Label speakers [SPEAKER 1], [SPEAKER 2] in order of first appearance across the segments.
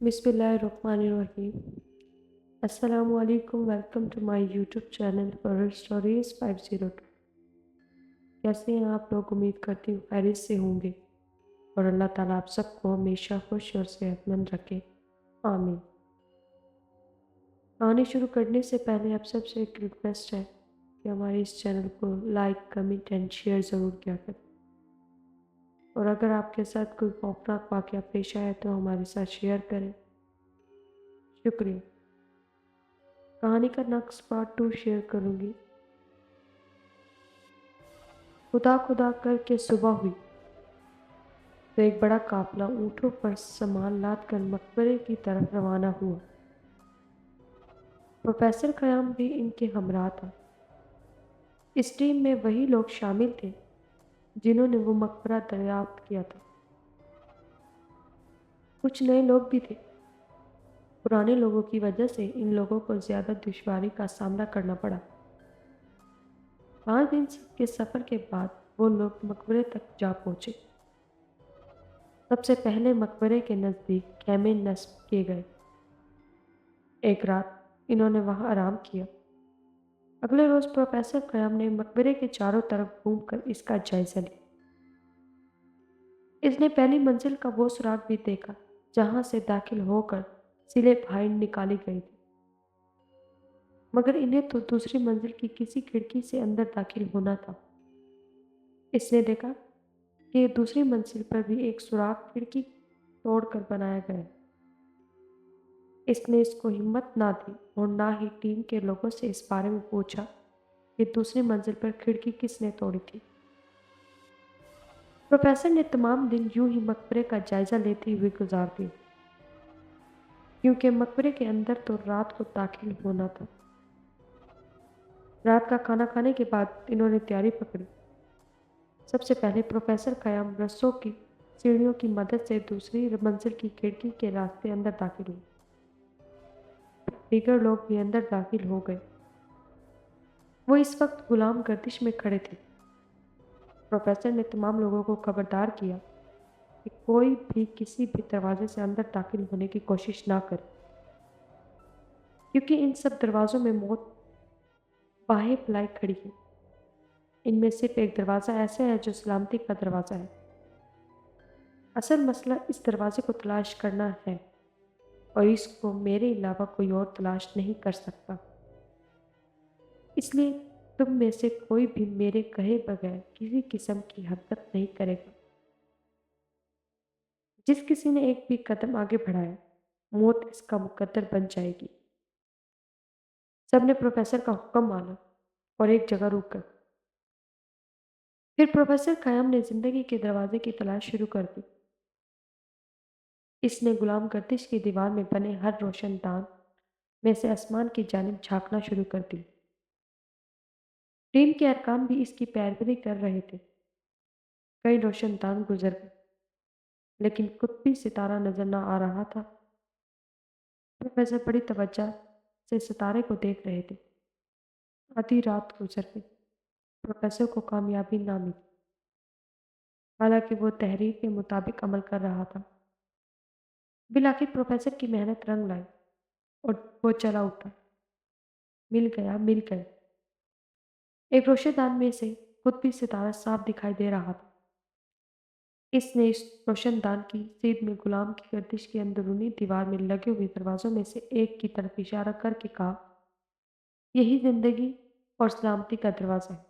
[SPEAKER 1] Bismillahirrahmanirrahim. Assalamu alaikum. Welcome to my YouTube channel Horror Stories 502. कैसे हैं आप लोग? उम्मीद करती हूँ खैरियत से होंगे और अल्लाह ताला आप सबको हमेशा खुश और सेहतमंद रखे। आमीन। कहानी शुरू करने से पहले आप सबसे एक रिक्वेस्ट है कि हमारे इस चैनल को लाइक, कमेंट एंड शेयर ज़रूर किया करें। और अगर आपके साथ कोई खौफनाक वाक़या पेश आया तो हमारे साथ शेयर करें। शुक्रिया। कहानी का नेक्स्ट पार्ट 2 शेयर करूँगी। खुदा खुदा करके सुबह हुई तो एक बड़ा काफिला ऊँटों पर सामान लाद कर मकबरे की तरफ रवाना हुआ। प्रोफेसर ख़याम भी इनके हमराह था। इस टीम में वही लोग शामिल थे जिन्होंने वो मकबरा दरियाफ्त किया था। कुछ नए लोग भी थे। पुराने लोगों की वजह से इन लोगों को ज़्यादा दुश्वारी का सामना करना पड़ा। 5 दिन के सफ़र के बाद वो लोग मकबरे तक जा पहुँचे। सबसे पहले मकबरे के नज़दीक खेमे नस्ब किए गए। एक रात इन्होंने वहाँ आराम किया। अगले रोज़ प्रोफेसर ख़याम ने मकबरे के चारों तरफ घूमकर इसका जायज़ा लिया। इसने पहली मंजिल का वो सुराग भी देखा जहाँ से दाखिल होकर सिले बाहर निकाली गई थी, मगर इन्हें तो दूसरी मंजिल की किसी खिड़की से अंदर दाखिल होना था। इसने देखा कि दूसरी मंजिल पर भी एक सुराग खिड़की तोड़कर बनाया गया है। इसने इसको हिम्मत ना दी और ना ही टीम के लोगों से इस बारे में पूछा कि दूसरी मंजिल पर खिड़की किसने तोड़ी थी। प्रोफेसर ने तमाम दिन यूं ही मकबरे का जायजा लेते हुए गुजार दिए, क्योंकि मकबरे के अंदर तो रात को दाखिल होना था। रात का खाना खाने के बाद इन्होंने तैयारी पकड़ी। सबसे पहले प्रोफेसर ख़याम रस्सों की सीढ़ियों की मदद से दूसरी मंजिल की खिड़की के रास्ते अंदर दाखिल हुए। दीगर लोग भी अंदर दाखिल हो गए। वो इस वक्त गुलाम गर्दिश में खड़े थे। प्रोफेसर ने तमाम लोगों को खबरदार किया कि कोई भी किसी भी दरवाजे से अंदर दाखिल होने की कोशिश ना करे, क्योंकि इन सब दरवाज़ों में मौत बाहे पलाई खड़ी है। इनमें सिर्फ एक दरवाज़ा ऐसा है जो सलामती का दरवाज़ा है। असल मसला इस दरवाजे को तलाश करना है और इसको मेरे अलावा कोई और तलाश नहीं कर सकता। इसलिए तुम में से कोई भी मेरे कहे बगैर किसी किस्म की हरकत नहीं करेगा। जिस किसी ने एक भी कदम आगे बढ़ाया, मौत इसका मुकद्दर बन जाएगी। सबने प्रोफेसर का हुक्म माना और एक जगह रुक गए। फिर प्रोफेसर ख़याम ने जिंदगी के दरवाजे की तलाश शुरू कर दी। इसने गुलाम गर्दिश की दीवार में बने हर रोशनदान में से आसमान की जानिब झांकना शुरू कर दी। टीम के अरकान भी इसकी पैरवी कर रहे थे। कई रोशनदान गुजर गए, लेकिन कुतबी सितारा नजर न आ रहा था। प्रोफेसर बड़ी तवज्जो से सितारे को देख रहे थे। आधी रात गुजर गई। प्रोफेसर को कामयाबी ना मिली, हालांकि वो तहरीर के मुताबिक अमल कर रहा था। बिलाखिर प्रोफेसर की मेहनत रंग लाई और वो चला उठा। मिल गया, मिल गया। एक रोशनदान में से कुतबी सितारा साफ दिखाई दे रहा था। इसने इस रोशनदान की सीध में गुलाम की गर्दिश की अंदरूनी दीवार में लगे हुए दरवाजों में से एक की तरफ इशारा करके कहा, यही जिंदगी और सलामती का दरवाज़ा है।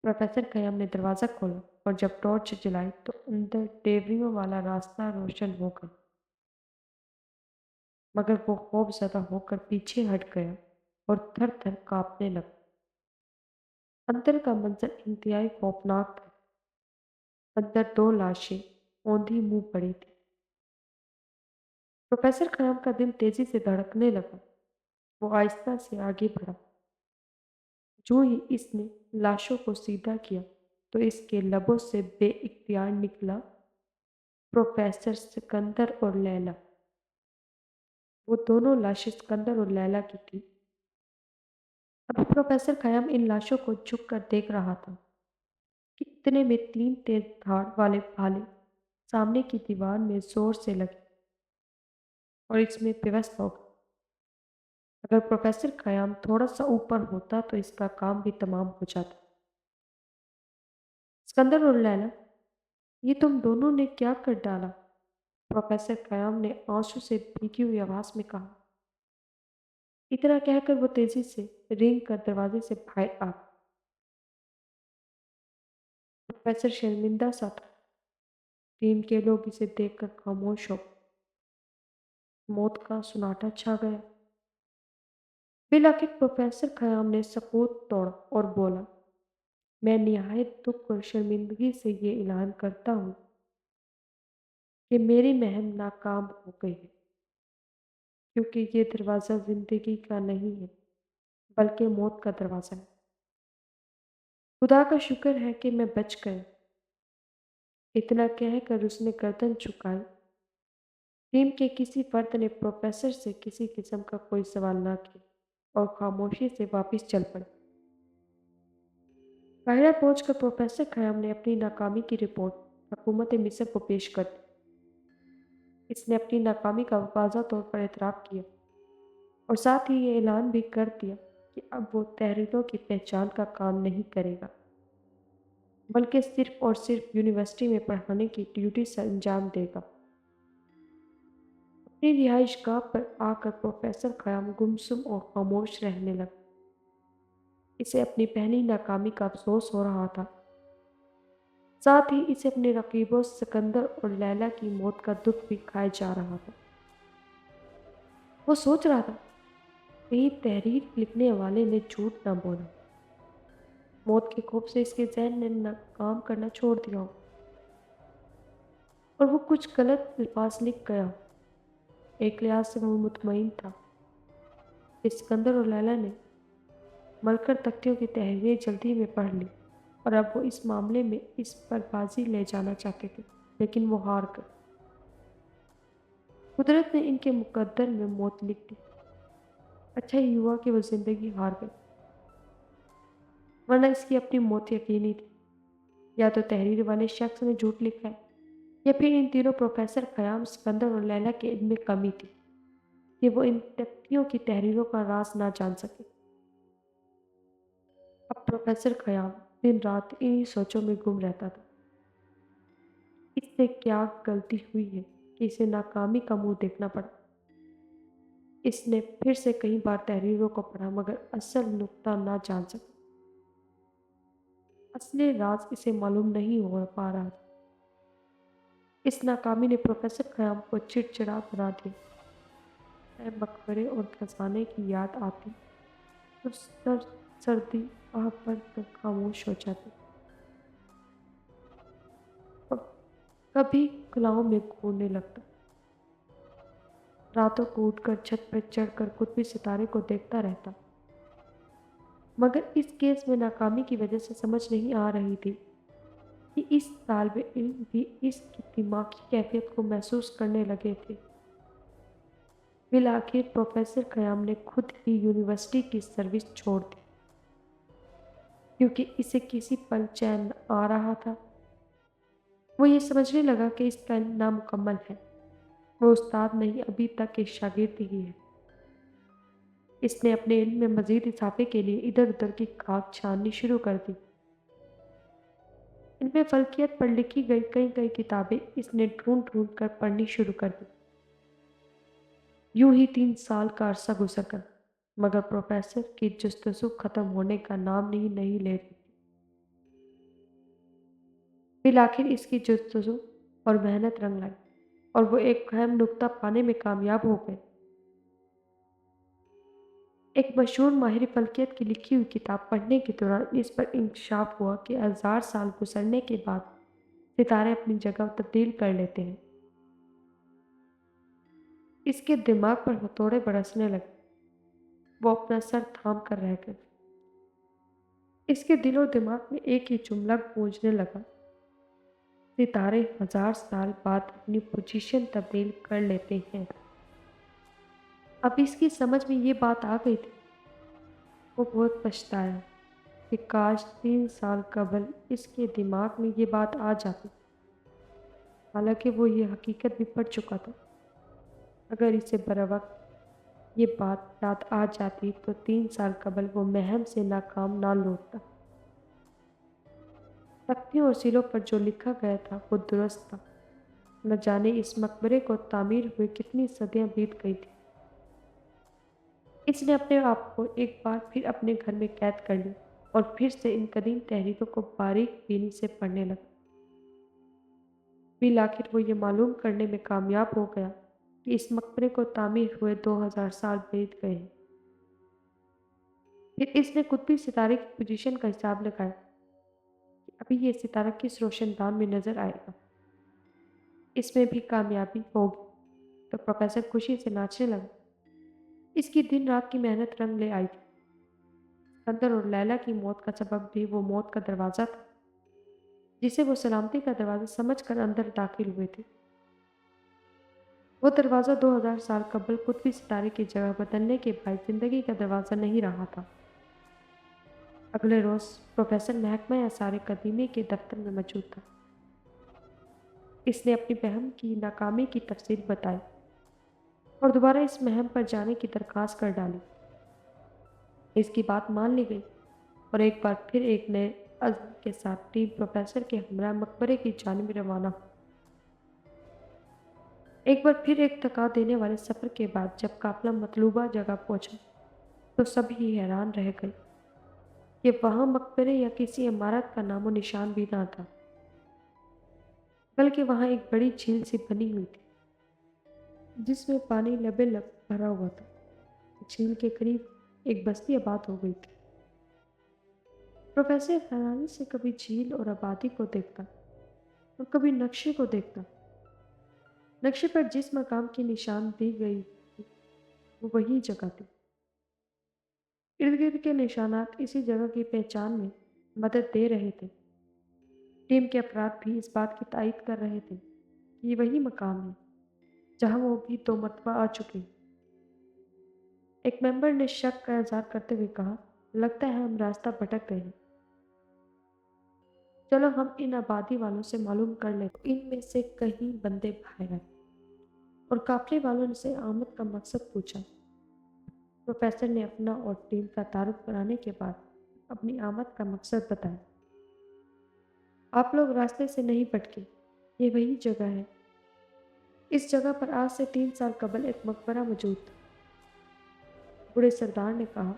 [SPEAKER 1] प्रोफेसर ख़याम ने दरवाज़ा खोला और जब टॉर्च जलाई तो अंदर डेवरियों वाला रास्ता रोशन हो गया, मगर वो खौफज़दा होकर पीछे हट गया और थर थर कांपने लगा। अंदर का मंजर इंतहाई खौफनाक था। अंदर 2 लाशें औंधी मुंह पड़ी थी। प्रोफेसर ख़याम का दिल तेजी से धड़कने लगा। वो आहिस्ता से आगे बढ़ा। जो ही इसने लाशों को सीधा किया तो इसके लबों से बेइख्तियार निकला, प्रोफेसर सिकंदर और लैला। वो दोनों लाशें सिकंदर और लैला की थी। अभी प्रोफेसर ख़याम इन लाशों को झुक कर देख रहा था कि इतने में 3 तेज धार वाले भाले सामने की दीवार में जोर से लगे। और इसमें व्यस्त होगा। अगर प्रोफेसर खयाम थोड़ा सा ऊपर होता तो इसका काम भी तमाम हो जाता। सिकंदर और लैला, ये तुम दोनों ने क्या कर डाला? प्रोफेसर खयाम ने आंसू से भीगी हुई आवाज में कहा। इतना कहकर वो तेजी से रेंग कर दरवाजे से बाहर आ गया। प्रोफेसर शर्मिंदा सा था। टीम के लोग इसे देखकर खामोश हो गए। मौत का सुनाटा छा गया। फिर आखिर प्रोफेसर खयाम ने सकूत तोड़ा और बोला, मैं निहायत दुख और शर्मिंदगी से ये ऐलान करता हूँ कि मेरी मुहिम नाकाम हो गई है, क्योंकि ये दरवाज़ा जिंदगी का नहीं है बल्कि मौत का दरवाज़ा है। खुदा का शुक्र है कि मैं बच गया। इतना कहकर उसने गर्दन झुकाई। टीम के किसी फर्द ने प्रोफेसर से किसी किस्म का कोई सवाल ना किया और खामोशी से वापस चल पड़े। काहिरा पहुंचकर प्रोफेसर खयाम ने अपनी नाकामी की रिपोर्ट हुकूमत मिस्र को पेश कर दी। इसने अपनी नाकामी का वाज़ह तौर पर एतराफ़ किया और साथ ही ये ऐलान भी कर दिया कि अब वो तहरीरों की पहचान का काम नहीं करेगा, बल्कि सिर्फ और सिर्फ यूनिवर्सिटी में पढ़ाने की ड्यूटी से अंजाम देगा। अपनी रिहाइशगाह पर आकर प्रोफेसर खयाम गुमसुम और खामोश रहने लगा। इसे अपनी पहली नाकामी का अफसोस हो रहा था। साथ ही इसे अपने रकीबों सिकंदर और लैला की मौत का दुख भी खाए जा रहा था। वो सोच रहा था, कहीं तहरीर लिखने वाले ने झूठ ना बोला। मौत के खौफ से इसके ज़हन ने न काम करना छोड़ दिया हो और वो कुछ गलत अल्फाज लिख गया हो। एक लिहाज से वो मुतमईन था कि सिकंदर और लैला ने मरकर तख्तियों की तहरीरें जल्दी में पढ़ ली और अब वो इस मामले में इस पर बाजी ले जाना चाहते थे, लेकिन वो हार गए। कुदरत ने इनके मुकद्दर में मौत लिख दी। अच्छा ही हुआ कि वो जिंदगी हार गए, वरना इसकी अपनी मौत यकीनी थी। या तो तहरीर वाले शख्स ने झूठ लिखा है या फिर इन तीनों प्रोफेसर खयाम, सिकंदर और लैला के इल्म में कमी थी कि वो इन तख्तियों की तहरीरों का राज ना जान सके। अब प्रोफेसर खयाम दिन रात इन्हीं सोचों में गुम रहता था। इससे क्या गलती हुई है कि इसे नाकामी का मुंह देखना पड़ा। इसने फिर से कई बार तहरीरों को पढ़ा मगर असल नुक्ता ना जान सका। असली राज इसे मालूम नहीं हो पा रहा था। इस नाकामी ने प्रोफेसर खयाम को चिड़चिड़ा बना दिया। चाहे मकबरे और खजाने की याद आती तो सर्दी आह भर कर खामोश हो जाती और कभी खुलाओं में घूरने लगता। रातों को उठकर छत पर चढ़कर कुतुब सितारे को देखता रहता। मगर इस केस में नाकामी की वजह से समझ नहीं आ रही थी कि इस तालिब इल्म भी इसकी दिमागी कैफियत को महसूस करने लगे थे। फिर आखिर प्रोफेसर खयाम ने खुद ही यूनिवर्सिटी की सर्विस छोड़ दी, क्योंकि इसे किसी पल चैन आ रहा था। वो ये समझने लगा कि इसका इल्म नामुकम्मल है। वो उस्ताद नहीं, अभी तक एक शागिर्द ही है। इसने अपने इल्म में मजीद इजाफे के लिए इधर उधर की खाक छाननी शुरू कर दी। इनमें फल्कियत पर लिखी गई कई कई किताबें इसने ढूंढ ढूंढ कर पढ़नी शुरू कर दी। यूं ही 3 साल का अरसा गुजर गया, मगर प्रोफेसर की जस्तजू खत्म होने का नाम नहीं ले रही थी। फिर आखिर इसकी जस्तजू और मेहनत रंग लाई और वो एक अहम नुक्ता पाने में कामयाब हो गए। एक मशहूर माहिर फल्कियत की लिखी हुई किताब पढ़ने के दौरान इस पर इंकशाफ हुआ कि 1000 साल गुजरने के बाद सितारे अपनी जगह तब्दील कर लेते हैं। इसके दिमाग पर हथौड़े बरसने लगे। वो अपना सर थाम कर रह गए। इसके दिल और दिमाग में एक ही जुमला गूंजने लगा, सितारे 1000 साल बाद अपनी पोजीशन तब्दील कर लेते हैं। अब इसकी समझ में ये बात आ गई थी। वो बहुत पछताया कि काश 3 साल कबल इसके दिमाग में ये बात आ जाती। हालांकि वो ये हकीकत भी पढ़ चुका था اگر اسے بروقت یہ بات یاد آ جاتی تو 3 سال قبل وہ مہم سے ناکام نہ لوٹتا۔ تختیوں اور سیلوں پر جو لکھا گیا تھا وہ درست تھا۔ نہ جانے اس مقبرے کو تعمیر ہوئے کتنی صدیاں بیت گئی تھی۔ اس نے اپنے آپ کو ایک بار پھر اپنے گھر میں قید کر لی اور پھر سے ان قدیم تحریروں کو باریک بینی سے پڑھنے لگا۔ بالآخر وہ یہ معلوم کرنے میں کامیاب ہو گیا کہ اس مقبرے کو تعمیر ہوئے 2000 سال بیت گئے ہیں۔ پھر اس نے قطبی ستارے کی پوزیشن کا حساب لگایا کہ ابھی یہ ستارہ کس روشن دان میں نظر آئے گا۔ اس میں بھی کامیابی ہوگی تو پروفیسر خوشی سے ناچنے لگا۔ اس کی دن رات کی محنت رنگ لے آئی تھی۔ اسکندر اور لیلا کی موت کا سبب بھی وہ موت کا دروازہ تھا جسے وہ سلامتی کا دروازہ سمجھ کر اندر داخل ہوئے تھے۔ وہ دروازہ 2000 سال قبل قطبی ستارے کی جگہ بدلنے کے باعث زندگی کا دروازہ نہیں رہا تھا۔ اگلے روز پروفیسر محکمہ آثار قدیمہ کے دفتر میں موجود تھا۔ اس نے اپنی مہم کی ناکامی کی تفصیل بتائی اور دوبارہ اس مہم پر جانے کی درخواست کر ڈالی۔ اس کی بات مان لی گئی اور ایک بار پھر ایک نئے عزم کے ساتھ ٹیم پروفیسر کے ہمراہ مقبرے کی جانب روانہ ہوئی۔ ایک بار پھر ایک تھکا دینے والے سفر کے بعد جب قافلہ مطلوبہ جگہ پہنچا تو سبھی حیران رہ گئے کہ وہاں مقبرے یا کسی عمارت کا نام و نشان بھی نہ تھا، بلکہ وہاں ایک بڑی جھیل سی بنی ہوئی تھی جس میں پانی لبے لب بھرا ہوا تھا۔ جھیل کے قریب ایک بستی آباد ہو گئی تھی۔ پروفیسر حیرانی سے کبھی جھیل اور آبادی کو دیکھتا اور کبھی نقشے کو دیکھتا۔ نقشے پر جس مقام کی نشان دی گئی تھی وہ وہی جگہ تھی۔ ارد گرد کے نشانات اسی جگہ کی پہچان میں مدد دے رہے تھے۔ ٹیم کے افراد بھی اس بات کی تائید کر رہے تھے کہ یہ وہی مقام ہے جہاں وہ بھی 2 مرتبہ آ چکے۔ ایک ممبر نے شک کا اظہار کرتے ہوئے کہا، لگتا ہے ہم راستہ بھٹک گئے ہیں۔ چلو ہم ان آبادی والوں سے معلوم کر لیں۔ ان میں سے کہیں بندے باہر آئے اور قافلے والوں سے آمد کا مقصد پوچھا۔ پروفیسر نے اپنا اور ٹیم کا تعارف کرانے کے بعد اپنی آمد کا مقصد بتایا۔ آپ لوگ راستے سے نہیں بھٹکے، یہ وہی جگہ ہے۔ اس جگہ پر آج سے 3 سال قبل ایک مقبرہ موجود تھا۔ بوڑھے سردار نے کہا،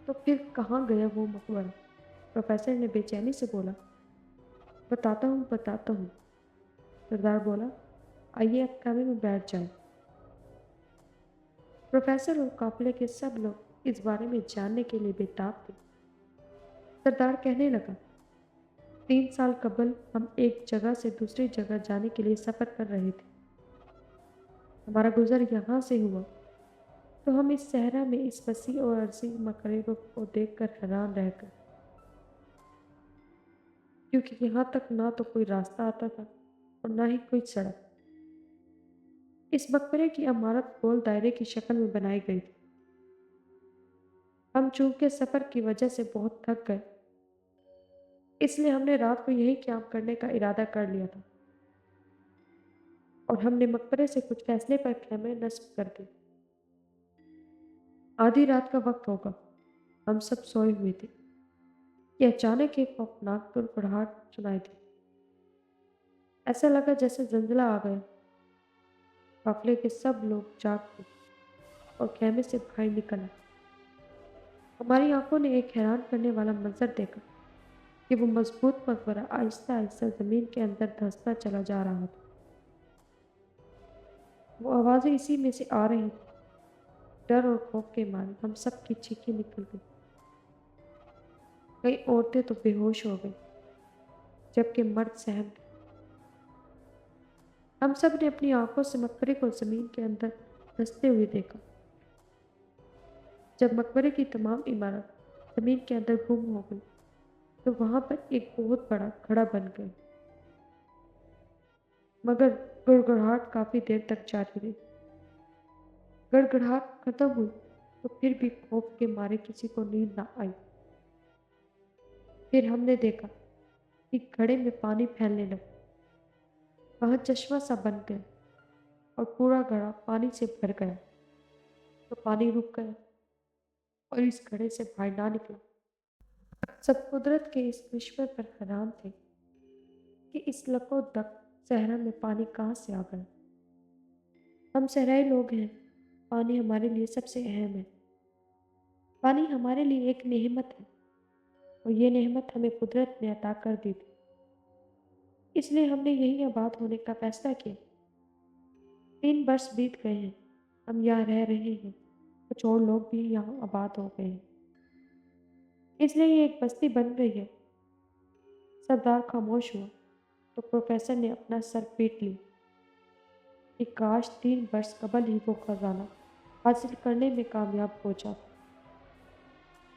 [SPEAKER 1] تو پھر کہاں گیا وہ مقبرہ؟ پروفیسر نے بے چینی سے بولا، بتاتا ہوں۔ سردار بولا، آئیے اب کمرے میں بیٹھ جائیں۔ پروفیسر اور قافلے کے سب لوگ اس بارے میں جاننے کے لیے بے تاب تھے۔ سردار کہنے لگا، 3 سال قبل ہم ایک جگہ سے دوسری جگہ جانے کے لیے سفر کر رہے تھے۔ ہمارا گزر یہاں سے ہوا تو ہم اس صحرا میں اس وسیع اور عظیم مقبرے کو دیکھ کر حیران رہ گئے، کیونکہ یہاں تک نہ تو کوئی راستہ آتا تھا اور نہ ہی کوئی سڑک۔ اس مقبرے کی عمارت گول دائرے کی شکل میں بنائی گئی تھی۔ ہم چونکہ سفر کی وجہ سے بہت تھک گئے، اس لیے ہم نے رات کو یہی قیام کرنے کا ارادہ کر لیا تھا اور ہم نے مقبرے سے کچھ فاصلے پر خیمے نصب کر دیے۔ آدھی رات کا وقت ہوگا، ہم سب سوئے ہوئے تھے کہ اچانک ایک خوفناک گڑگڑاہٹ سنائی دی۔ ایسا لگا جیسے زلزلہ آ گیا۔ قافلے کے سب لوگ جاگ اٹھے اور خیمے سے باہر نکل آئے۔ ہماری آنکھوں نے ایک حیران کرنے والا منظر دیکھا کہ وہ مضبوط مقبرہ آہستہ آہستہ زمین کے اندر دھنستا چلا جا رہا تھا۔ وہ آوازیں اسی میں سے آ رہی تھیں۔ ڈر اور خوف کے مارے ہم سب کی چیخیں نکل گئی۔ کئی عورتیں تو بے ہوش ہو گئیں، جبکہ مرد سہم گئے۔ ہم سب نے اپنی آنکھوں سے مقبرے کو زمین کے اندر دھنستے ہوئے دیکھا۔ جب مقبرے کی تمام عمارت زمین کے اندر گم ہو گئی تو وہاں پر ایک بہت بڑا گڑھا بن گیا، مگر گڑگڑاہٹ کافی دیر تک جاری رہی۔ گڑگڑاہٹ ختم ہوئی تو پھر بھی خوف کے مارے کسی کو نیند نہ آئی۔ پھر ہم نے دیکھا کہ گڑھے میں پانی پھیلنے لگا، وہاں چشمہ سا بن گیا اور پورا گھڑا پانی سے بھر گیا تو پانی رک گیا اور اس گھڑے سے باہر نہ نکلا۔ سب قدرت کے اس کرشمے پر حیران تھے کہ اس لکو دک صحرا میں پانی کہاں سے آ گیا۔ ہم صحرائی لوگ ہیں، پانی ہمارے لیے سب سے اہم ہے۔ پانی ہمارے لیے ایک نعمت ہے اور یہ نعمت ہمیں قدرت نے عطا کر دی تھی، اس لیے ہم نے یہیں آباد ہونے کا فیصلہ کیا۔ 3 برس بیت گئے ہیں، ہم یہاں رہ رہے ہیں، کچھ اور لوگ بھی یہاں آباد ہو گئے ہیں، اس لیے یہ ایک بستی بن گئی ہے۔ سردار خاموش ہوا تو پروفیسر نے اپنا سر پیٹ لی کہ کاش 3 برس قبل ہی وہ خزانہ حاصل کرنے میں کامیاب ہو جاتا۔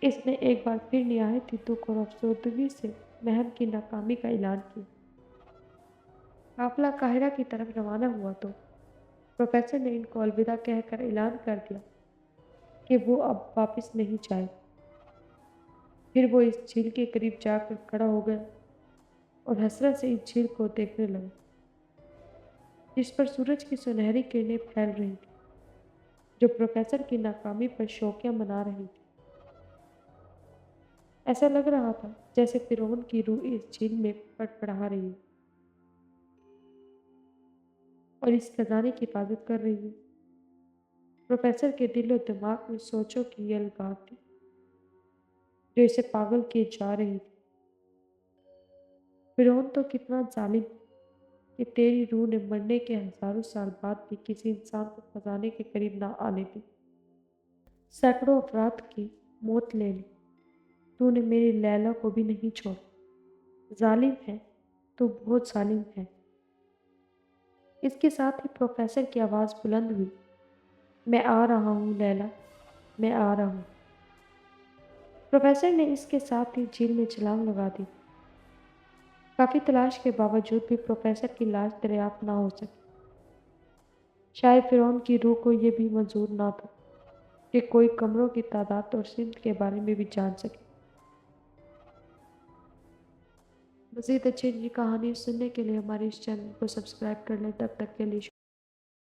[SPEAKER 1] اس نے ایک بار پھر نہایت ہی دکھ اور افسردگی سے مہم کی ناکامی کا اعلان کیا۔ قافلہ قاہرہ کی طرف روانہ ہوا تو پروفیسر نے ان کو الوداع کہہ کر اعلان کر دیا کہ وہ اب واپس نہیں جائے گا۔ پھر وہ اس جھیل کے قریب جا کر کھڑا ہو گیا اور حسرت سے اس جھیل کو دیکھنے لگا جس پر سورج کی سنہری کرنیں پھیل رہی تھیں، جو پروفیسر کی ناکامی پر شوقیاں منا رہی تھی۔ ایسا لگ رہا تھا جیسے فرعون کی روح اس جھیل میں پڑپڑا رہی ہے اور اس خزانے کی حفاظت کر رہی ہے۔ پروفیسر کے دل و دماغ میں سوچوں کی یہ الگام تھی جو اسے پاگل کیے جا رہی تھی۔ فرعون تو کتنا ظالم کہ تیری روح نے مرنے کے ہزاروں سال بعد بھی کسی انسان کو خزانے کے قریب نہ آنے دی۔ سینکڑوں افراد کی موت لے لی، تو نے میری لیلا کو بھی نہیں چھوڑا۔ ظالم ہے، تو بہت ظالم ہے۔ اس کے ساتھ ہی پروفیسر کی آواز بلند ہوئی، میں آ رہا ہوں لیلا، میں آ رہا ہوں۔ پروفیسر نے اس کے ساتھ ہی جھیل میں چھلانگ لگا دی۔ کافی تلاش کے باوجود بھی پروفیسر کی لاش دریافت نہ ہو سکی۔ شاید فرعون کی روح کو یہ بھی منظور نہ تھا کہ کوئی کمروں کی تعداد اور سمت کے بارے میں بھی جان سکے۔ مزید اچھی کہانی سننے کے لیے ہمارے اس چینل کو سبسکرائب کر لیں۔ تب تک کے لیے